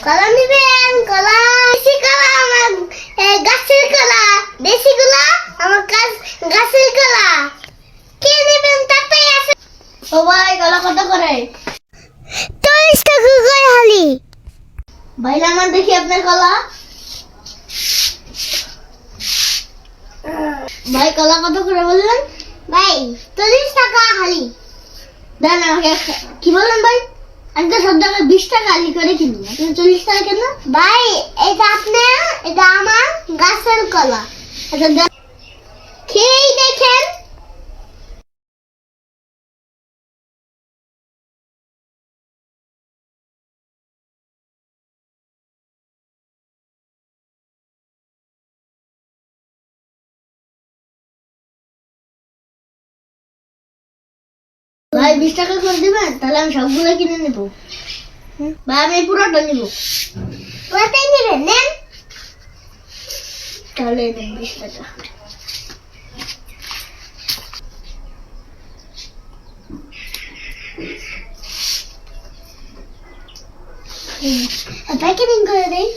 কলা নিবেন, কলা দেশি কলা আমার গাছের কলা, দেশি কলা আমার গাছের কলা। কে নেবেন তাতেই আছে। ও ভাই কলা কত করে? 40 টাকা করে হালি। ভাই আমার দেখি আপনার কলা। ভাই কলা কত করে বললেন? ভাই 40 টাকা হালি। দেন আমাকে। কি বললেন ভাই? আমি তো সব জায়গায় 20 টাকা হালি করে কিনি, আপনি 40 টাকা কেন? ভাই এটা আপনার, এটা আমার গাছের কলা। আচ্ছা খেয়েই দেখেন। ভাই 20 টাকা করে দিবেন, তাহলে আমি সবগুলো কিনে নেব। ভাই আমি পুরোটা নেব। পুরোটাই নেবেন? নেন তাহলে দেন 20 টাকা। প্যাকেটিং করে দেই।